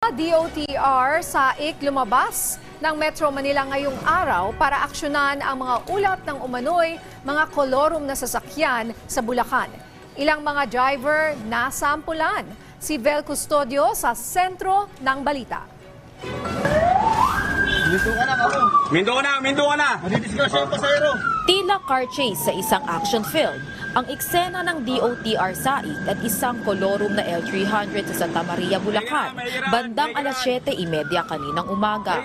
DOTR SAIC lumabas ng Metro Manila ngayong araw para aksyonan ang mga ulat ng umano'y mga kolorum na sasakyan sa Bulacan. Ilang mga driver nasampulan. Si Vel Custodio sa sentro ng balita. Minto ka na! Madidisgrasya yung pasahero. Tila car chase sa isang action film, ang eksena ng DOTR SAIC at isang kolorum na L300 sa Santa Maria, Bulacan, bandang alas 7:30 kaninang umaga.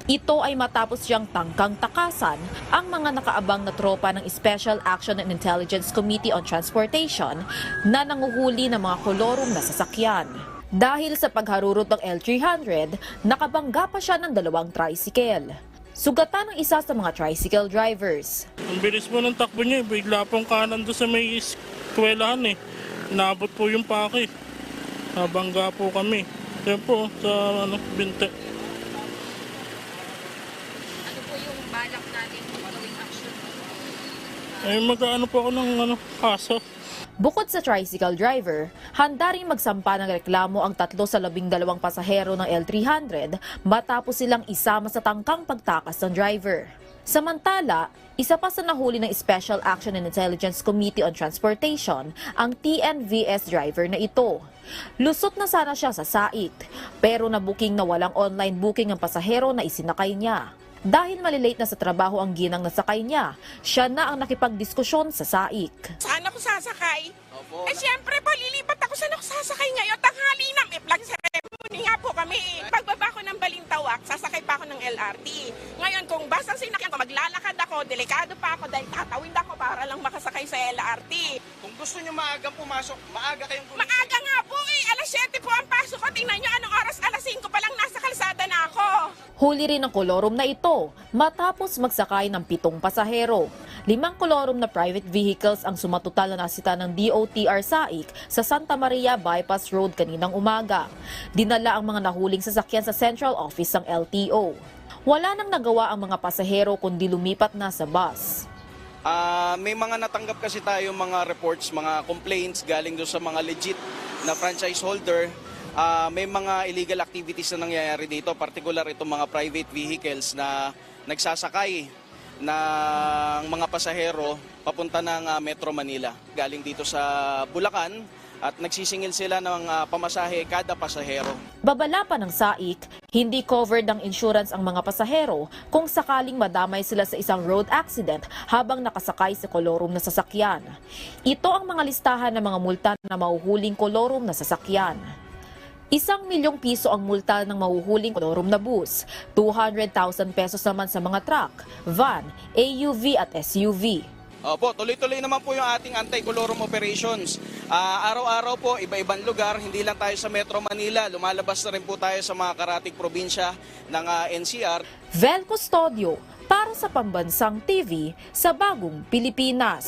Ito ay matapos siyang tangkang takasan ang mga nakaabang na tropa ng Special Action and Intelligence Committee on Transportation na nanguhuli ng mga kolorum na sasakyan. Dahil sa pagharurot ng L300, nakabangga pa siya ng 2 tricycle. Sugatan ng isa sa mga tricycle drivers. Ang bilis po ng takbo niya, bigla pong kanan doon sa may eskwelahan eh. Naabot po yung pake. Nabangga po kami. Yan po, sa binte. Ano po yung balak natin gawing action? Eh, mag-ano po ako ng kaso. Bukod sa tricycle driver, handa rin magsampa ng reklamo ang 3 sa 12 pasahero ng L300 matapos silang isama sa tangkang pagtakas ng driver. Samantala, isa pa sa nahuli ng Special Action and Intelligence Committee on Transportation ang TNVS driver na ito. Lusot na sana siya sa SAIC, pero nabuking na walang online booking ang pasahero na isinakay niya. Dahil malilate na sa trabaho ang ginang nasakay niya, siya na ang nakipagdiskusyon sa SAIC. Saan ako sasakay? Eh siyempre po, lilipat ako. Saan ako sasakay ngayon? Tanghali na. May flag ceremony nga po kami. Pagbaba ko ng Balintawak, sasakay pa ako ng LRT. Ngayon, kung basang sinakyan ko, maglalakad ako, delikado pa ako dahil tatawid ako para lang makasakay sa LRT. Kung gusto nyo maagang pumasok, maaga kayong gumising. Maaga nga po eh. Alas 7 po ang pasok ko. Tingnan nyo anong oras. Alas 5 pa lang nasa kalsada na ako. Huli rin ang kolorum na ito matapos magsakay ng 7 pasahero. 5 kolorum na private vehicles ang sumatotal na nasita ng DOTR SAIC sa Santa Maria Bypass Road kaninang umaga. Dinala ang mga nahuling sasakyan sa central office ng LTO. Wala nang nagawa ang mga pasahero kundi lumipat na sa bus. May mga natanggap kasi tayo mga reports, mga complaints galing doon sa mga legit na franchise holder. May mga illegal activities na nangyayari dito, particular itong mga private vehicles na nagsasakay ng mga pasahero papunta ng Metro Manila. Galing dito sa Bulacan at nagsisingil sila ng pamasahe kada pasahero. Babala pa ng SAIC, hindi covered ng insurance ang mga pasahero kung sakaling madamay sila sa isang road accident habang nakasakay sa kolorum na sasakyan. Ito ang mga listahan ng mga multa na mahuhuling kolorum na sasakyan. 1 milyong piso ang multa ng mahuhuling kolorum na bus, 200,000 pesos naman sa mga truck, van, AUV at SUV. Opo, tuloy-tuloy naman po yung ating anti-colorum operations. Araw-araw po, iba-ibang lugar, hindi lang tayo sa Metro Manila, lumalabas na rin po tayo sa mga karatig probinsya ng NCR. Vel Custodio para sa Pambansang TV sa Bagong Pilipinas.